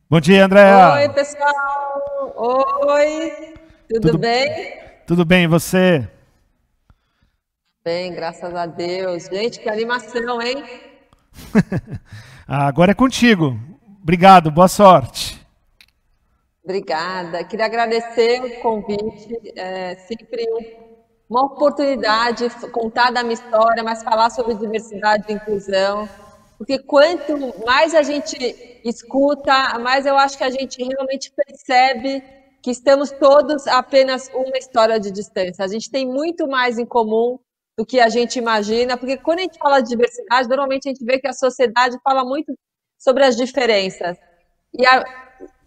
Bom dia, Oi, Andréa. pessoal! Oi, tudo Tudo, bem? tudo bem, e você? Bem, graças a Deus. Gente, que animação, hein? Agora é contigo. Obrigado, boa sorte. Obrigada. Queria agradecer o convite. É sempre uma oportunidade contar da minha história, mas falar sobre diversidade e inclusão. Porque quanto mais a gente escuta, mais eu acho que a gente realmente percebe que estamos todos a apenas uma história de distância. A gente tem muito mais em comum do que a gente imagina, porque quando a gente fala de diversidade, normalmente a gente vê que a sociedade fala muito sobre as diferenças. E a,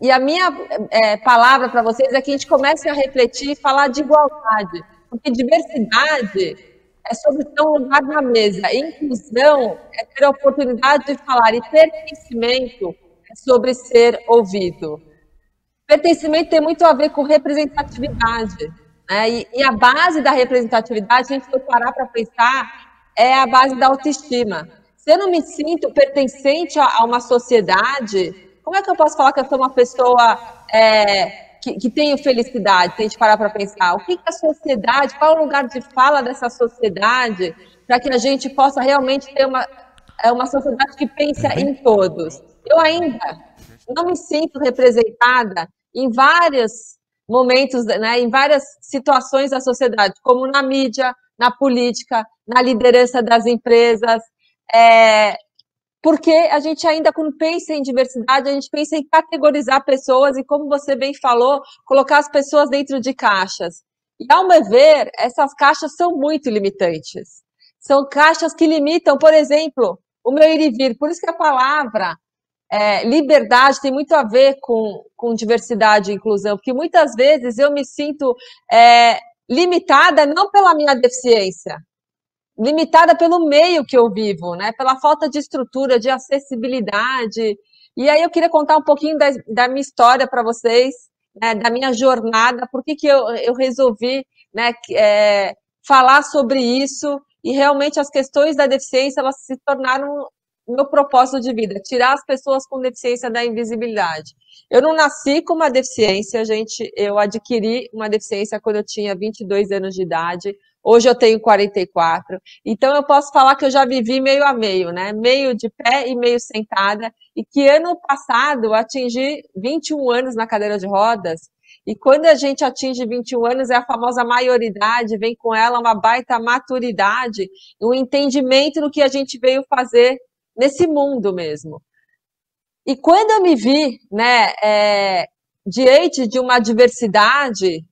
e a minha palavra para vocês é que a gente comece a refletir e falar de igualdade, porque diversidade é sobre ter um lugar na mesa, inclusão é ter a oportunidade de falar, e pertencimento é sobre ser ouvido. Pertencimento tem muito a ver com representatividade, né? E a base da representatividade, se a gente for parar para pensar, é a base da autoestima. Se eu não me sinto pertencente a uma sociedade, como é que eu posso falar que eu sou uma pessoa que tenho felicidade? Se a gente parar para pensar, o que, que a sociedade, qual é o lugar de fala dessa sociedade para que a gente possa realmente ter uma sociedade que pensa Tudo bem? em todos? Eu ainda não me sinto representada em vários momentos, né, em várias situações da sociedade, como na mídia, na política, na liderança das empresas, é, porque a gente ainda, quando pensa em diversidade, a gente pensa em categorizar pessoas e, como você bem falou, colocar as pessoas dentro de caixas. E, ao meu ver, essas caixas são muito limitantes. São caixas que limitam, por exemplo, o meu ir e vir. Por isso que a palavra liberdade tem muito a ver com diversidade e inclusão, porque muitas vezes eu me sinto limitada não pela minha deficiência, limitada pelo meio que eu vivo, né? Pela falta de estrutura, de acessibilidade. E aí eu queria contar um pouquinho da minha história para vocês, né? Da minha jornada, por que eu resolvi, né, falar sobre isso, e realmente as questões da deficiência elas se tornaram meu propósito de vida, tirar as pessoas com deficiência da invisibilidade. Eu não nasci com uma deficiência, gente, eu adquiri uma deficiência quando eu tinha 22 anos de idade, hoje eu tenho 44, então eu posso falar que eu já vivi meio a meio, né? Meio de pé e meio sentada, e que ano passado eu atingi 21 anos na cadeira de rodas, e quando a gente atinge 21 anos é a famosa maioridade, vem com ela uma baita maturidade, um entendimento do que a gente veio fazer nesse mundo mesmo. E quando eu me vi, né, diante de uma diversidade,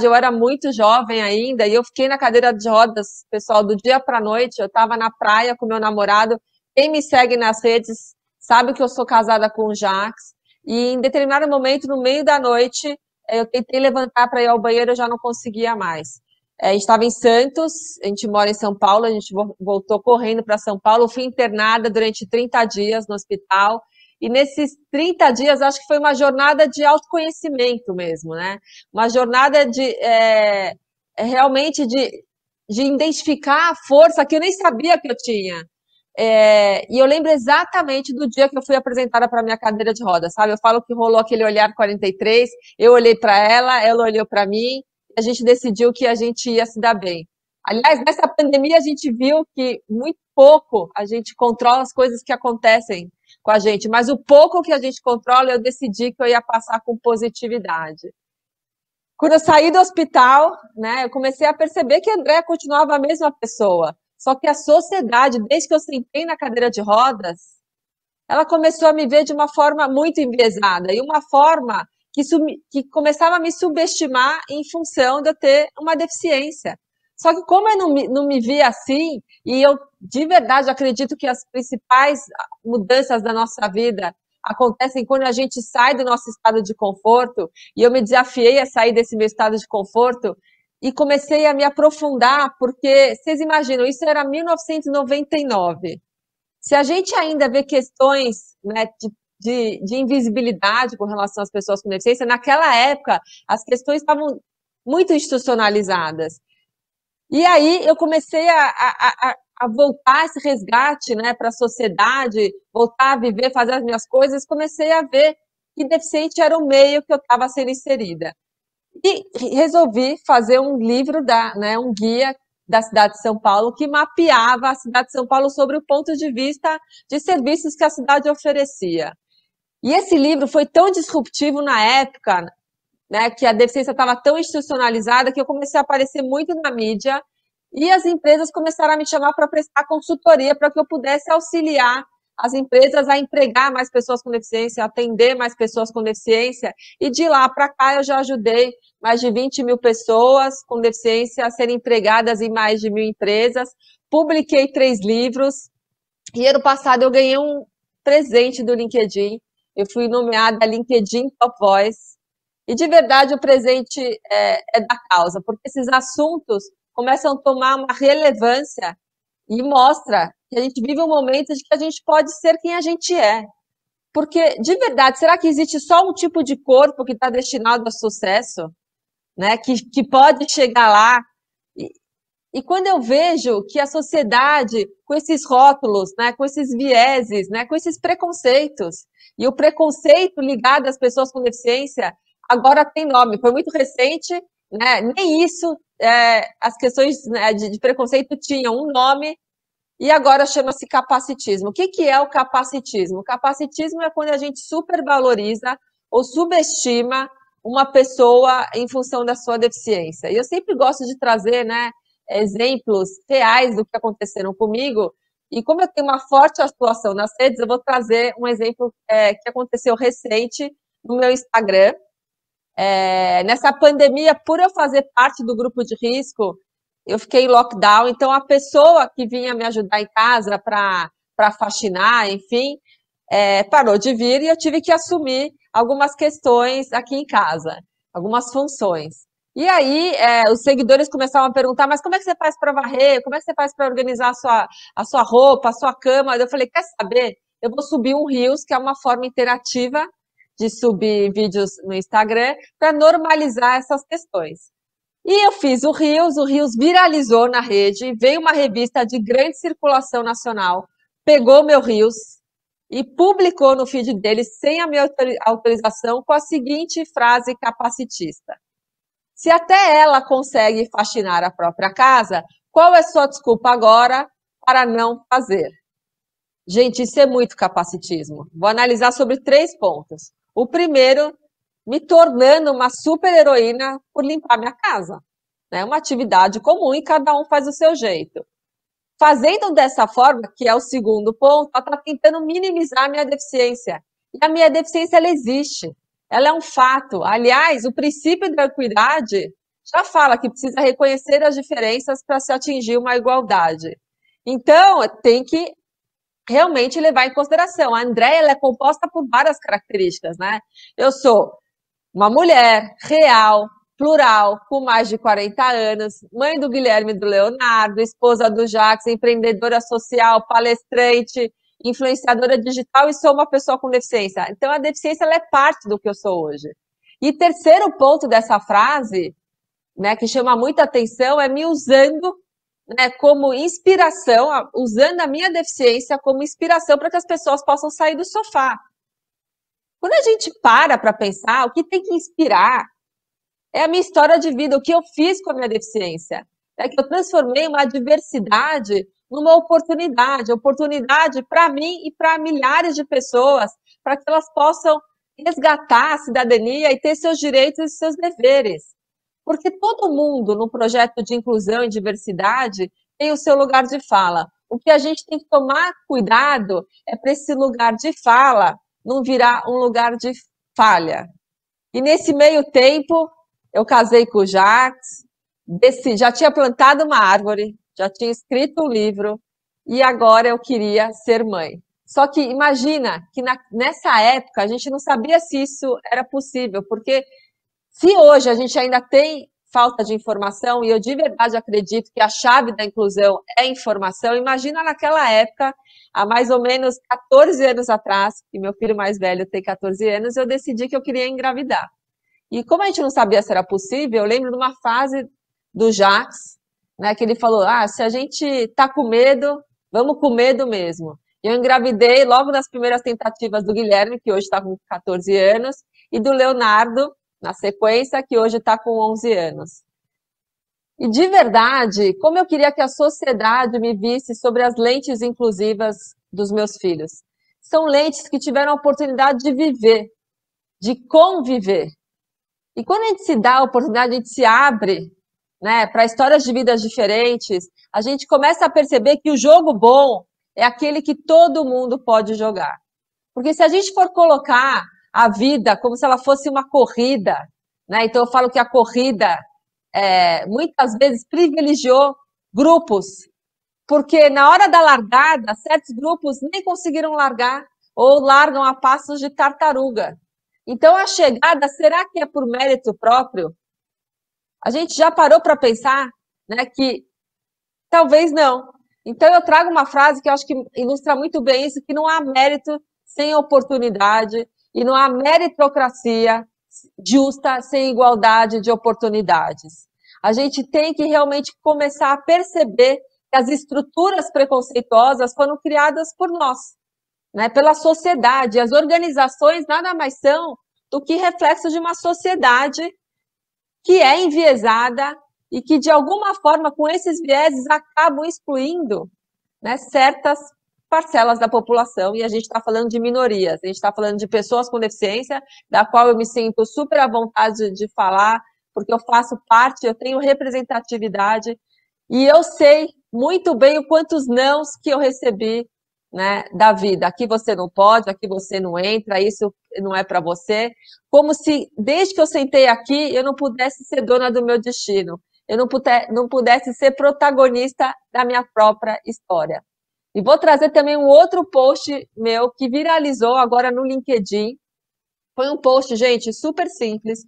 eu era muito jovem ainda, e eu fiquei na cadeira de rodas, pessoal, do dia para a noite, eu estava na praia com meu namorado, quem me segue nas redes sabe que eu sou casada com o Jax, e em determinado momento, no meio da noite, eu tentei levantar para ir ao banheiro, eu já não conseguia mais. A gente estava em Santos, a gente mora em São Paulo, a gente voltou correndo para São Paulo, fui internada durante 30 dias no hospital, e nesses 30 dias, acho que foi uma jornada de autoconhecimento mesmo, né? Uma jornada realmente de identificar a força que eu nem sabia que eu tinha. E eu lembro exatamente do dia que eu fui apresentada para minha cadeira de rodas, sabe? Eu falo que rolou aquele olhar 43, eu olhei para ela olhou para mim, e a gente decidiu que a gente ia se dar bem. Aliás, nessa pandemia a gente viu que muito pouco a gente controla as coisas que acontecem com a gente, mas o pouco que a gente controla, eu decidi que eu ia passar com positividade. Quando eu saí do hospital, né, eu comecei a perceber que a Andréa continuava a mesma pessoa, só que a sociedade, desde que eu sentei na cadeira de rodas, ela começou a me ver de uma forma muito enviesada, e uma forma que começava a me subestimar em função de eu ter uma deficiência. Só que como eu não me via assim, e eu de verdade acredito que as principais mudanças da nossa vida acontecem quando a gente sai do nosso estado de conforto, e eu me desafiei a sair desse meu estado de conforto, e comecei a me aprofundar, porque vocês imaginam, isso era 1999. Se a gente ainda vê questões, né, de invisibilidade com relação às pessoas com deficiência, naquela época as questões estavam muito institucionalizadas. E aí eu comecei a voltar esse resgate, né, para a sociedade, voltar a viver, fazer as minhas coisas, comecei a ver que deficiente era o meio que eu estava sendo inserida. E resolvi fazer um livro, né, um guia da cidade de São Paulo, que mapeava a cidade de São Paulo sobre o ponto de vista de serviços que a cidade oferecia. E esse livro foi tão disruptivo na época, né, que a deficiência estava tão institucionalizada, que eu comecei a aparecer muito na mídia, e as empresas começaram a me chamar para prestar consultoria, para que eu pudesse auxiliar as empresas a empregar mais pessoas com deficiência, atender mais pessoas com deficiência, e de lá para cá eu já ajudei mais de 20 mil pessoas com deficiência a serem empregadas em mais de 1.000 empresas, publiquei 3 livros, e ano passado eu ganhei um presente do LinkedIn, eu fui nomeada LinkedIn Top Voice, e de verdade o presente é da causa, porque esses assuntos começam a tomar uma relevância e mostra que a gente vive um momento de que a gente pode ser quem a gente é. Porque, de verdade, será que existe só um tipo de corpo que está destinado a sucesso? Né? Que pode chegar lá? E quando eu vejo que a sociedade, com esses rótulos, né, com esses vieses, né, com esses preconceitos, e o preconceito ligado às pessoas com deficiência, agora tem nome. Foi muito recente, né, nem isso, as questões, né, de preconceito tinham um nome, e agora chama-se capacitismo. O que é o capacitismo? O capacitismo é quando a gente supervaloriza ou subestima uma pessoa em função da sua deficiência. E eu sempre gosto de trazer, né, exemplos reais do que aconteceram comigo, e como eu tenho uma forte atuação nas redes, eu vou trazer um exemplo que aconteceu recente no meu Instagram. Nessa pandemia, por eu fazer parte do grupo de risco, eu fiquei em lockdown, então a pessoa que vinha me ajudar em casa para faxinar, enfim, parou de vir e eu tive que assumir algumas questões aqui em casa, algumas funções. E aí, os seguidores começaram a perguntar, mas como é que você faz para varrer? Como é que você faz para organizar a sua roupa, a sua cama? Eu falei, quer saber? Eu vou subir um Reels, que é uma forma interativa de subir vídeos no Instagram, para normalizar essas questões. E eu fiz o Reels viralizou na rede, veio uma revista de grande circulação nacional, pegou meu Reels e publicou no feed deles, sem a minha autorização, com a seguinte frase capacitista: se até ela consegue faxinar a própria casa, qual é sua desculpa agora para não fazer? Gente, isso é muito capacitismo. Vou analisar sobre 3 pontos. O primeiro, me tornando uma super heroína por limpar minha casa. É uma atividade comum e cada um faz do seu jeito. Fazendo dessa forma, que é o segundo ponto, ela está tentando minimizar a minha deficiência. E a minha deficiência, ela existe. Ela é um fato. Aliás, o princípio da equidade já fala que precisa reconhecer as diferenças para se atingir uma igualdade. Então, tem que realmente levar em consideração. A Andréia, ela é composta por várias características, né? Eu sou uma mulher real, plural, com mais de 40 anos, mãe do Guilherme e do Leonardo, esposa do Jax, empreendedora social, palestrante, influenciadora digital e sou uma pessoa com deficiência. Então, a deficiência, ela é parte do que eu sou hoje. E terceiro ponto dessa frase, né, que chama muita atenção, é me usando, né, como inspiração, usando a minha deficiência como inspiração para que as pessoas possam sair do sofá. Quando a gente para pensar, o que tem que inspirar é a minha história de vida, o que eu fiz com a minha deficiência. É que eu transformei uma adversidade numa oportunidade para mim e para milhares de pessoas, para que elas possam resgatar a cidadania e ter seus direitos e seus deveres. Porque todo mundo, no projeto de inclusão e diversidade, tem o seu lugar de fala. O que a gente tem que tomar cuidado é para esse lugar de fala não virar um lugar de falha. E nesse meio tempo, eu casei com o Jax, já tinha plantado uma árvore, já tinha escrito um livro, e agora eu queria ser mãe. Só que imagina que nessa época a gente não sabia se isso era possível, porque se hoje a gente ainda tem falta de informação, e eu de verdade acredito que a chave da inclusão é informação, imagina naquela época, há mais ou menos 14 anos atrás, que meu filho mais velho tem 14 anos, eu decidi que eu queria engravidar. E como a gente não sabia se era possível, eu lembro de uma fase do Jax, né? Que ele falou, se a gente tá com medo, vamos com medo mesmo. Eu engravidei logo nas primeiras tentativas do Guilherme, que hoje está com 14 anos, e do Leonardo, na sequência, que hoje está com 11 anos. E de verdade, como eu queria que a sociedade me visse sobre as lentes inclusivas dos meus filhos. São lentes que tiveram a oportunidade de viver, de conviver. E quando a gente se dá a oportunidade, a gente se abre, né, para histórias de vidas diferentes, a gente começa a perceber que o jogo bom é aquele que todo mundo pode jogar. Porque se a gente for colocar a vida como se ela fosse uma corrida, né, então eu falo que a corrida muitas vezes privilegiou grupos, porque na hora da largada, certos grupos nem conseguiram largar ou largam a passos de tartaruga. Então, a chegada, será que é por mérito próprio? A gente já parou para pensar, né, que talvez não. Então, eu trago uma frase que eu acho que ilustra muito bem isso, que não há mérito sem oportunidade e não há meritocracia justa sem igualdade de oportunidades. A gente tem que realmente começar a perceber que as estruturas preconceituosas foram criadas por nós, né, pela sociedade. As organizações nada mais são do que reflexo de uma sociedade que é enviesada e que, de alguma forma, com esses vieses, acabam excluindo, né, certas parcelas da população, e a gente está falando de minorias, a gente está falando de pessoas com deficiência, da qual eu me sinto super à vontade de falar, porque eu faço parte, eu tenho representatividade, e eu sei muito bem o quantos nãos que eu recebi, né, da vida. Aqui você não pode, aqui você não entra, isso não é para você. Como se, desde que eu sentei aqui, eu não pudesse ser dona do meu destino. Eu não pudesse ser protagonista da minha própria história. E vou trazer também um outro post meu que viralizou agora no LinkedIn. Foi um post, gente, super simples,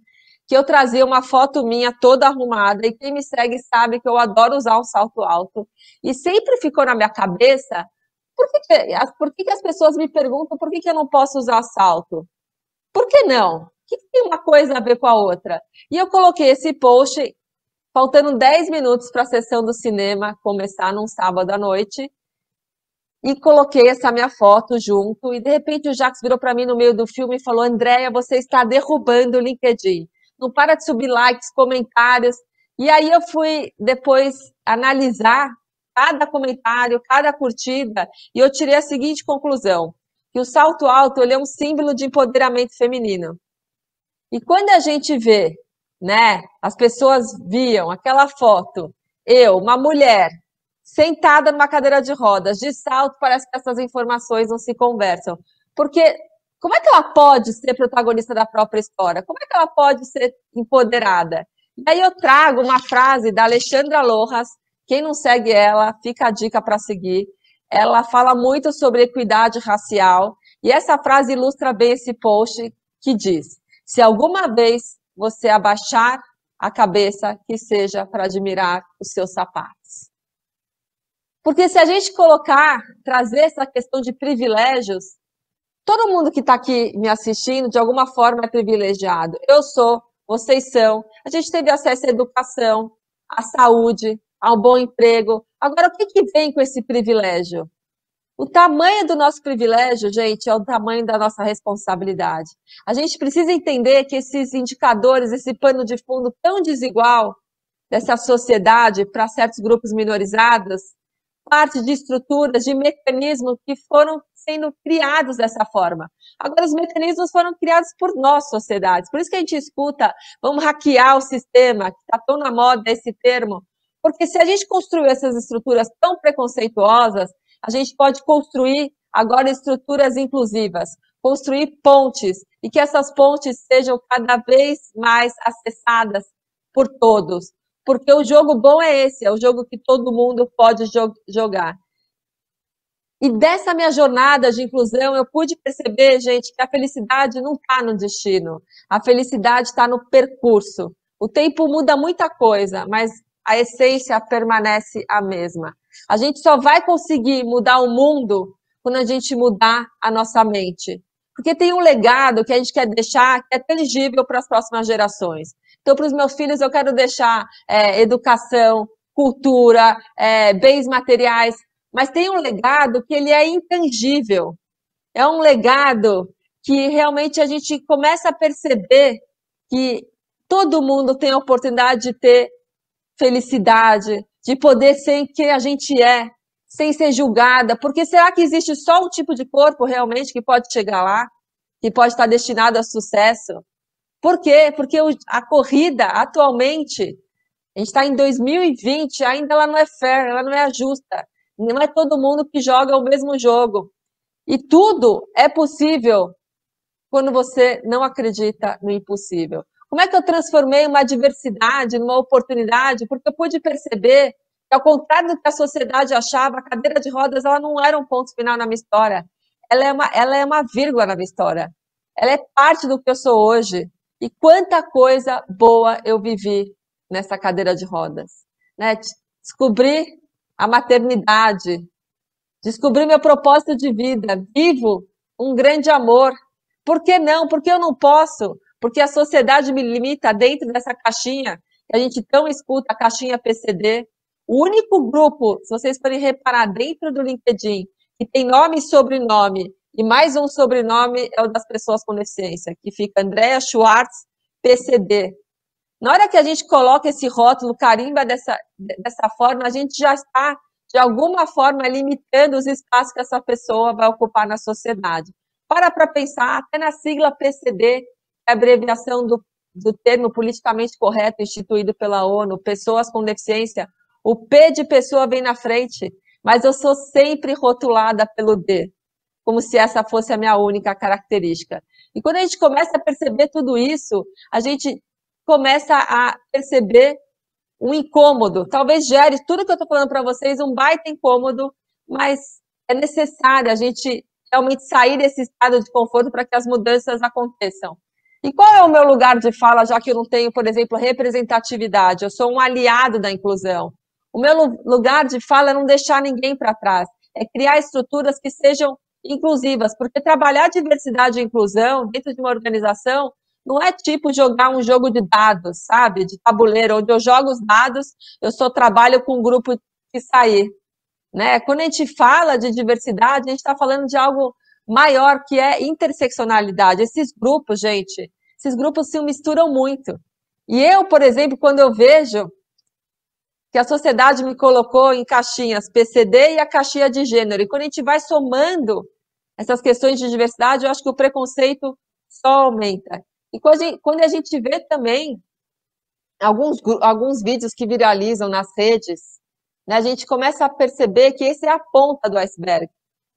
que eu trazia uma foto minha toda arrumada, e quem me segue sabe que eu adoro usar um salto alto. E sempre ficou na minha cabeça, por que as pessoas me perguntam por que eu não posso usar salto? Por que não? O que tem uma coisa a ver com a outra? E eu coloquei esse post, faltando 10 minutos para a sessão do cinema começar num sábado à noite, e coloquei essa minha foto junto, e de repente o Jacques virou para mim no meio do filme e falou, Andréia, você está derrubando o LinkedIn. Não para de subir likes, comentários. E aí eu fui depois analisar cada comentário, cada curtida, e eu tirei a seguinte conclusão, que o salto alto ele é um símbolo de empoderamento feminino. E quando a gente vê, né, as pessoas viam aquela foto, eu, uma mulher, sentada numa cadeira de rodas, de salto, parece que essas informações não se conversam. Porque como é que ela pode ser protagonista da própria história? Como é que ela pode ser empoderada? E aí eu trago uma frase da Alexandra Lojas, quem não segue ela, fica a dica para seguir. Ela fala muito sobre equidade racial, e essa frase ilustra bem esse post que diz, se alguma vez você abaixar a cabeça, que seja para admirar os seus sapatos. Porque se a gente trazer essa questão de privilégios, todo mundo que está aqui me assistindo, de alguma forma, é privilegiado. Eu sou, vocês são. A gente teve acesso à educação, à saúde, ao bom emprego. Agora, o que vem com esse privilégio? O tamanho do nosso privilégio, gente, é o tamanho da nossa responsabilidade. A gente precisa entender que esses indicadores, esse pano de fundo tão desigual dessa sociedade para certos grupos minorizados, parte de estruturas, de mecanismos que foram sendo criados dessa forma. Agora, os mecanismos foram criados por nós, sociedades. Por isso que a gente escuta, vamos hackear o sistema, que está tão na moda esse termo, porque se a gente construiu essas estruturas tão preconceituosas, a gente pode construir agora estruturas inclusivas, construir pontes, e que essas pontes sejam cada vez mais acessadas por todos. Porque o jogo bom é esse, é o jogo que todo mundo pode jogar. E dessa minha jornada de inclusão, eu pude perceber, gente, que a felicidade não está no destino. A felicidade está no percurso. O tempo muda muita coisa, mas a essência permanece a mesma. A gente só vai conseguir mudar o mundo quando a gente mudar a nossa mente. Porque tem um legado que a gente quer deixar que é tangível para as próximas gerações. Então, para os meus filhos, eu quero deixar educação, cultura, bens materiais, mas tem um legado que ele é intangível. É um legado que realmente a gente começa a perceber que todo mundo tem a oportunidade de ter felicidade, de poder ser quem a gente é, sem ser julgada, porque será que existe só um tipo de corpo realmente que pode chegar lá, que pode estar destinado a sucesso? Por quê? Porque a corrida, atualmente, a gente está em 2020, ainda ela não é fair, ela não é justa, não é todo mundo que joga o mesmo jogo. E tudo é possível quando você não acredita no impossível. Como é que eu transformei uma adversidade numa oportunidade? Porque eu pude perceber que, ao contrário do que a sociedade achava, a cadeira de rodas ela não era um ponto final na minha história. Ela é uma vírgula na minha história. Ela é parte do que eu sou hoje. E quanta coisa boa eu vivi nessa cadeira de rodas. Né? Descobri a maternidade, descobri meu propósito de vida, vivo um grande amor. Por que não? Por que eu não posso? Porque a sociedade me limita dentro dessa caixinha, que a gente tão escuta, a caixinha PCD. O único grupo, se vocês forem reparar dentro do LinkedIn, que tem nome e sobrenome, e mais um sobrenome é o das pessoas com deficiência, que fica Andrea Schwartz, PCD. Na hora que a gente coloca esse rótulo, carimba dessa forma, a gente já está, de alguma forma, limitando os espaços que essa pessoa vai ocupar na sociedade. Para pensar, até na sigla PCD, que é a abreviação do termo politicamente correto instituído pela ONU, pessoas com deficiência, o P de pessoa vem na frente, mas eu sou sempre rotulada pelo D, como se essa fosse a minha única característica. E quando a gente começa a perceber tudo isso, a gente começa a perceber um incômodo, talvez gere tudo que eu estou falando para vocês, um baita incômodo, mas é necessário a gente realmente sair desse estado de conforto para que as mudanças aconteçam. E qual é o meu lugar de fala, já que eu não tenho, por exemplo, representatividade? Eu sou um aliado da inclusão. O meu lugar de fala é não deixar ninguém para trás, é criar estruturas que sejam inclusivas, porque trabalhar diversidade e inclusão dentro de uma organização não é tipo jogar um jogo de dados, sabe? De tabuleiro, onde eu jogo os dados, eu só trabalho com um grupo que sair. Né? Quando a gente fala de diversidade, a gente está falando de algo maior, que é interseccionalidade. Esses grupos, gente, esses grupos se misturam muito. E eu, por exemplo, quando eu vejo que a sociedade me colocou em caixinhas PCD e a caixinha de gênero, e quando a gente vai somando essas questões de diversidade, eu acho que o preconceito só aumenta. E quando a gente vê também alguns vídeos que viralizam nas redes, né, a gente começa a perceber que esse é a ponta do iceberg.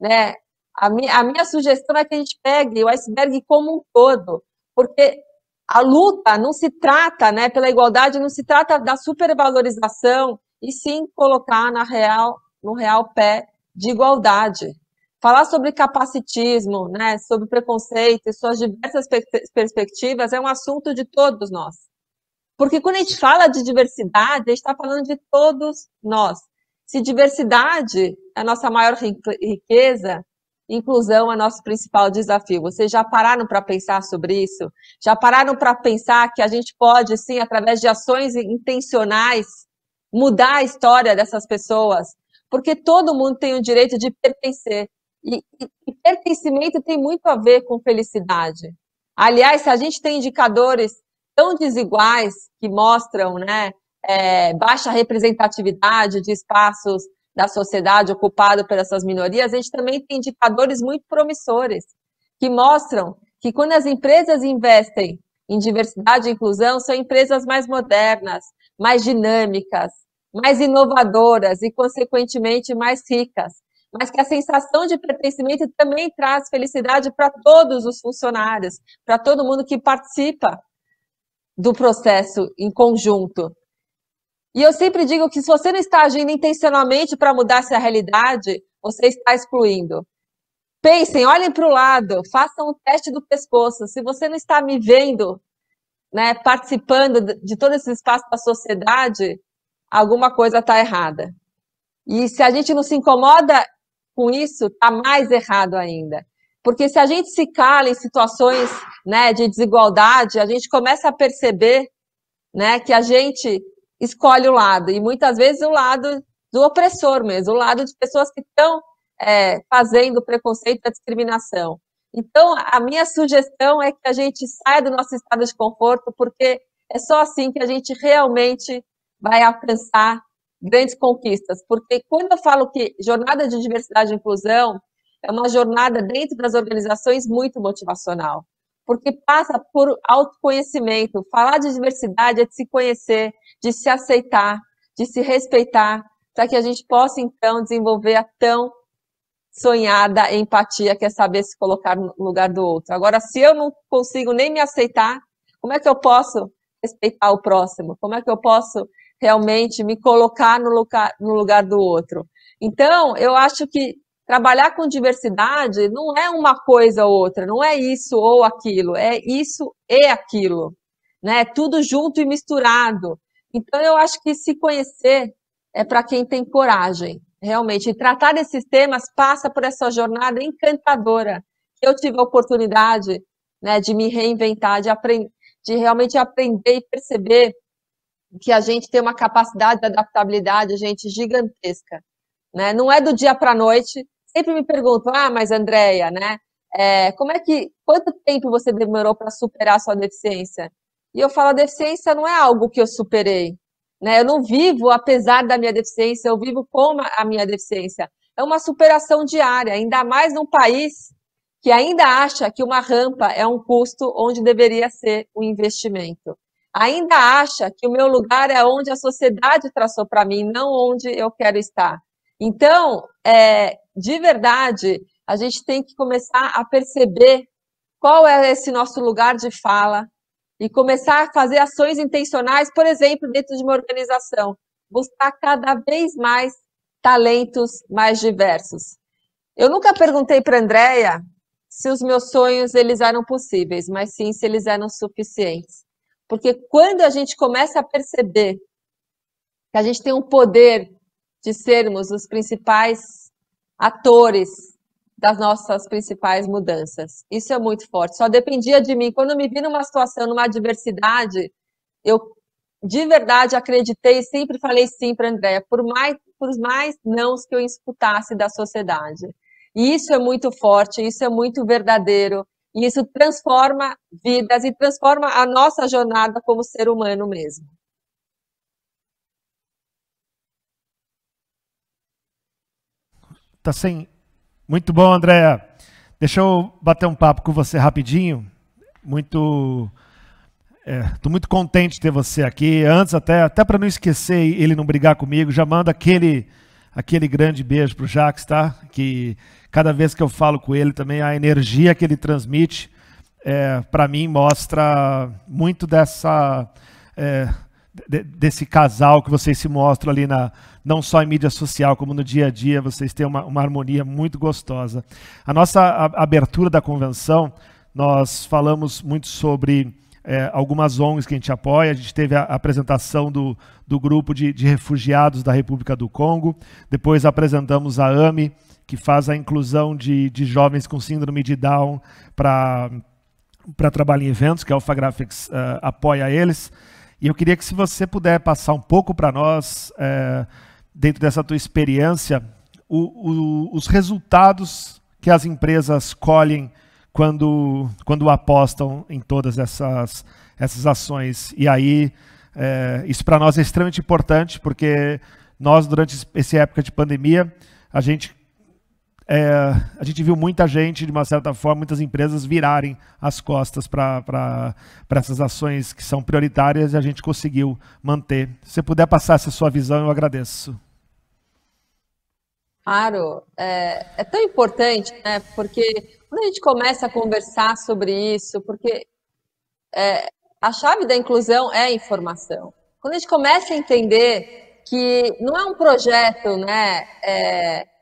Né? A minha sugestão é que a gente pegue o iceberg como um todo, porque a luta não se trata, né, pela igualdade, não se trata da supervalorização, e sim colocar no real pé de igualdade. Falar sobre capacitismo, né, sobre preconceito e suas diversas perspectivas é um assunto de todos nós. Porque quando a gente fala de diversidade, a gente está falando de todos nós. Se diversidade é a nossa maior riqueza, inclusão é nosso principal desafio. Vocês já pararam para pensar sobre isso? Já pararam para pensar que a gente pode, sim, através de ações intencionais, mudar a história dessas pessoas? Porque todo mundo tem o direito de pertencer. E pertencimento tem muito a ver com felicidade. Aliás, se a gente tem indicadores tão desiguais que mostram, né, baixa representatividade de espaços da sociedade ocupado por essas minorias, a gente também tem indicadores muito promissores que mostram que quando as empresas investem em diversidade e inclusão, são empresas mais modernas, mais dinâmicas, mais inovadoras e, consequentemente, mais ricas. Mas que a sensação de pertencimento também traz felicidade para todos os funcionários, para todo mundo que participa do processo em conjunto. E eu sempre digo que se você não está agindo intencionalmente para mudar essa realidade, você está excluindo. Pensem, olhem para o lado, façam o teste do pescoço. Se você não está me vendo, né, participando de todo esse espaço da sociedade, alguma coisa está errada. E se a gente não se incomoda com isso, está mais errado ainda. Porque se a gente se cala em situações, né, de desigualdade, a gente começa a perceber, né, que a gente escolhe o lado, e muitas vezes o lado do opressor mesmo, o lado de pessoas que estão fazendo preconceito e discriminação. Então, a minha sugestão é que a gente saia do nosso estado de conforto, porque é só assim que a gente realmente vai alcançar grandes conquistas. Porque quando eu falo que jornada de diversidade e inclusão é uma jornada dentro das organizações muito motivacional, porque passa por autoconhecimento. Falar de diversidade é de se conhecer, de se aceitar, de se respeitar, para que a gente possa, então, desenvolver a tão sonhada empatia, que é saber se colocar no lugar do outro. Agora, se eu não consigo nem me aceitar, como é que eu posso respeitar o próximo? Como é que eu posso realmente me colocar no lugar do outro? Então, eu acho que trabalhar com diversidade não é uma coisa ou outra, não é isso ou aquilo, é isso e aquilo, né? Tudo junto e misturado. Então, eu acho que se conhecer é para quem tem coragem, realmente. E tratar desses temas passa por essa jornada encantadora que eu tive a oportunidade, né, de me reinventar, de realmente aprender e perceber que a gente tem uma capacidade de adaptabilidade, gente, gigantesca, né? Não é do dia para a noite. Sempre me perguntam, mas Andréia, né? Quanto tempo você demorou para superar a sua deficiência? E eu falo, a deficiência não é algo que eu superei, né? Eu não vivo apesar da minha deficiência, eu vivo com a minha deficiência. É uma superação diária, ainda mais num país que ainda acha que uma rampa é um custo onde deveria ser um investimento. Ainda acha que o meu lugar é onde a sociedade traçou para mim, não onde eu quero estar. Então, de verdade, a gente tem que começar a perceber qual é esse nosso lugar de fala e começar a fazer ações intencionais, por exemplo, dentro de uma organização, buscar cada vez mais talentos mais diversos. Eu nunca perguntei para a Andréia se os meus sonhos eles eram possíveis, mas sim se eles eram suficientes. Porque quando a gente começa a perceber que a gente tem um poder de sermos os principais atores das nossas principais mudanças. Isso é muito forte. Só dependia de mim. Quando eu me vi numa situação, numa adversidade, eu de verdade acreditei e sempre falei sim para a Andréia, por mais nãos que eu escutasse da sociedade. E isso é muito forte, isso é muito verdadeiro, e isso transforma vidas e transforma a nossa jornada como ser humano mesmo. Tá sem. Muito bom, Andréa. Deixa eu bater um papo com você rapidinho. Tô muito contente de ter você aqui. Antes, até para não esquecer ele não brigar comigo, já manda aquele grande beijo pro Jacques, tá? Que cada vez que eu falo com ele também, a energia que ele transmite, para mim, mostra muito desse casal que vocês se mostram ali, não só em mídia social, como no dia a dia, vocês têm uma harmonia muito gostosa. A nossa abertura da convenção, nós falamos muito sobre algumas ONGs que a gente apoia. A gente teve a apresentação do grupo de refugiados da República do Congo, depois apresentamos a AME, que faz a inclusão de jovens com síndrome de Down para trabalhar em eventos, que a Alpha Graphics apoia eles. E eu queria que, se você puder passar um pouco para nós, dentro dessa tua experiência, os resultados que as empresas colhem quando apostam em todas essas ações. E aí, isso para nós é extremamente importante, porque nós, durante essa época de pandemia, a gente viu muita gente, de uma certa forma, muitas empresas virarem as costas para essas ações que são prioritárias, e a gente conseguiu manter. Se você puder passar essa sua visão, eu agradeço. Claro, é tão importante, né? Porque quando a gente começa a conversar sobre isso, porque a chave da inclusão é a informação. Quando a gente começa a entender que não é um projeto, né,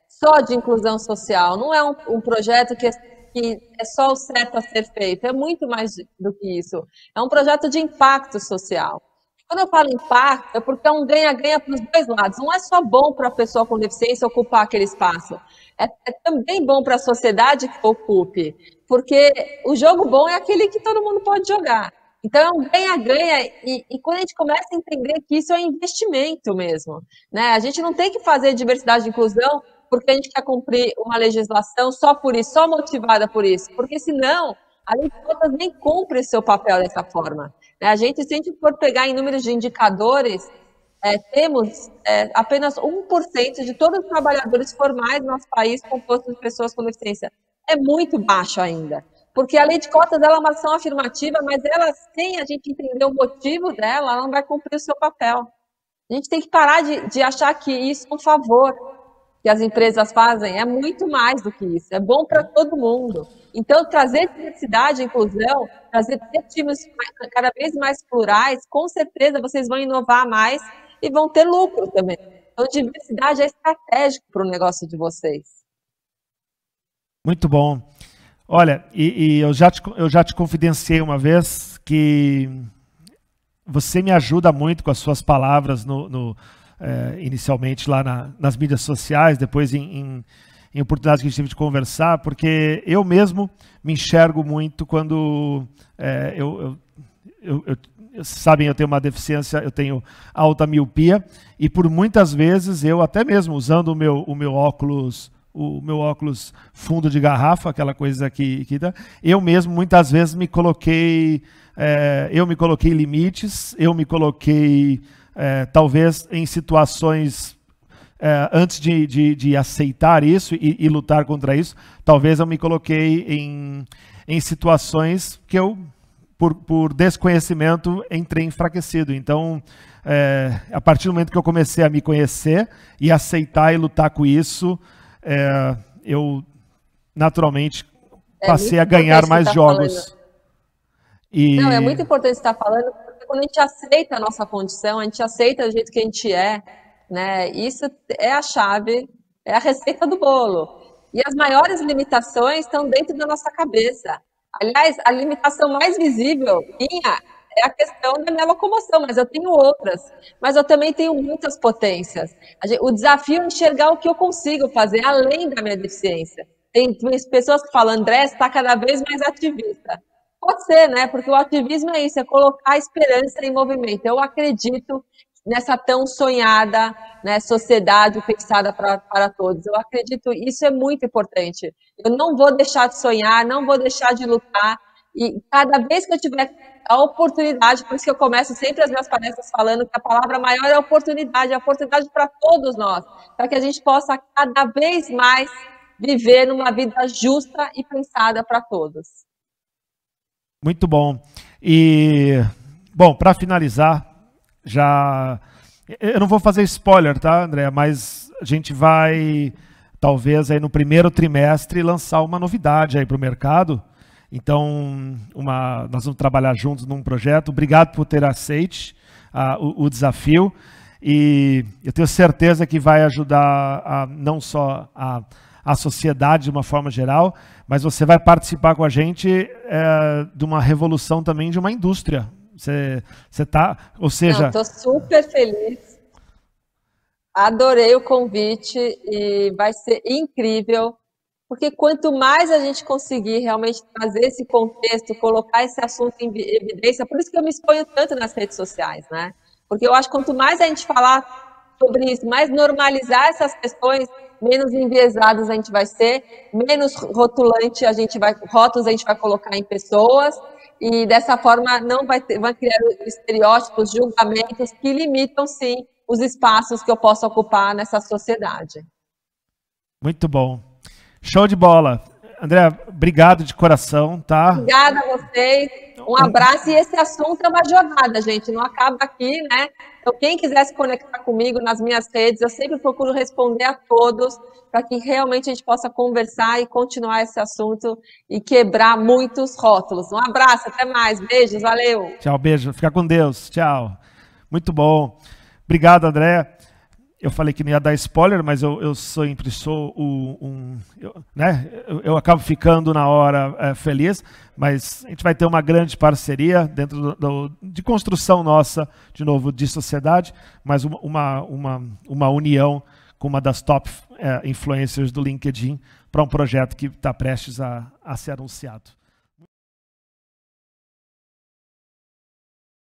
só de inclusão social, não é um projeto que é só o certo a ser feito, é muito mais do que isso. É um projeto de impacto social. Quando eu falo impacto, é porque é um ganha-ganha para os dois lados. Não é só bom para a pessoa com deficiência ocupar aquele espaço, é também bom para a sociedade que ocupe, porque o jogo bom é aquele que todo mundo pode jogar. Então, é um ganha-ganha, e quando a gente começa a entender que isso é um investimento mesmo, né? A gente não tem que fazer diversidade e inclusão porque a gente quer cumprir uma legislação só por isso, só motivada por isso, porque senão a lei de cotas nem cumpre seu papel dessa forma. Né? A gente, se a gente for pegar em números de indicadores, temos apenas 1% de todos os trabalhadores formais no nosso país composto de pessoas com deficiência. É muito baixo ainda. Porque a lei de cotas ela é uma ação afirmativa, mas ela, sem a gente entender o motivo dela, ela não vai cumprir o seu papel. A gente tem que parar de achar que isso é um favor que as empresas fazem, é muito mais do que isso, é bom para todo mundo. Então, trazer diversidade e inclusão, trazer times cada vez mais plurais, com certeza vocês vão inovar mais e vão ter lucro também. Então, diversidade é estratégico para o negócio de vocês. Muito bom. Olha, eu já te confidenciei uma vez que você me ajuda muito com as suas palavras inicialmente lá nas mídias sociais, depois em oportunidades que a gente teve de conversar, porque eu mesmo me enxergo muito quando sabem, eu tenho uma deficiência, eu tenho alta miopia, e por muitas vezes eu até mesmo usando o meu óculos fundo de garrafa, aquela coisa que eu mesmo muitas vezes me coloquei limites, eu me coloquei talvez em situações antes de aceitar isso e lutar contra isso, talvez eu me coloquei em situações que eu por desconhecimento entrei enfraquecido. Então a partir do momento que eu comecei a me conhecer e aceitar e lutar com isso, eu naturalmente passei a ganhar mais jogos. Não, é muito importante você estar falando, porque quando a gente aceita a nossa condição, a gente aceita do jeito que a gente né? Isso é a chave, é a receita do bolo. E as maiores limitações estão dentro da nossa cabeça. Aliás, a limitação mais visível minha é a questão da minha locomoção, mas eu tenho outras. Mas eu também tenho muitas potências. O desafio é enxergar o que eu consigo fazer além da minha deficiência. Tem pessoas que falam, André, você está cada vez mais ativista. Pode ser, né? Porque o ativismo é isso, é colocar a esperança em movimento. Eu acredito nessa tão sonhada, né, sociedade pensada para todos. Eu acredito, isso é muito importante. Eu não vou deixar de sonhar, não vou deixar de lutar. E cada vez que eu tiver a oportunidade, por isso que eu começo sempre as minhas palestras falando que a palavra maior é a oportunidade para todos nós, para que a gente possa cada vez mais viver numa vida justa e pensada para todos. Muito bom. E, bom, para finalizar, eu não vou fazer spoiler, tá, André? Mas a gente vai, talvez, aí no primeiro trimestre, lançar uma novidade aí para o mercado. Então, nós vamos trabalhar juntos num projeto. Obrigado por ter aceite o desafio. E eu tenho certeza que vai ajudar não só a sociedade de uma forma geral, mas você vai participar com a gente de uma revolução também de uma indústria. Você tá, ou seja... Estou super feliz. Adorei o convite e vai ser incrível. Porque quanto mais a gente conseguir realmente trazer esse contexto, colocar esse assunto em evidência, por isso que eu me exponho tanto nas redes sociais, né? Porque eu acho que quanto mais a gente falar sobre isso, mais normalizar essas questões, menos enviesados a gente vai ser, menos rótulos a gente vai colocar em pessoas, e dessa forma não vai criar estereótipos, julgamentos que limitam, sim, os espaços que eu posso ocupar nessa sociedade. Muito bom. Show de bola. André, obrigado de coração, tá? Obrigada a vocês. Um abraço. E esse assunto é uma jornada, gente. Não acaba aqui, né? Então, quem quiser se conectar comigo nas minhas redes, eu sempre procuro responder a todos para que realmente a gente possa conversar e continuar esse assunto e quebrar muitos rótulos. Um abraço, até mais. Beijos, valeu. Tchau, beijo. Fica com Deus. Tchau. Muito bom. Obrigado, André. Eu falei que não ia dar spoiler, mas eu sempre sou eu acabo ficando na hora feliz, mas a gente vai ter uma grande parceria dentro de construção nossa, de novo, de sociedade, mas uma união com uma das top influencers do LinkedIn para um projeto que está prestes a ser anunciado.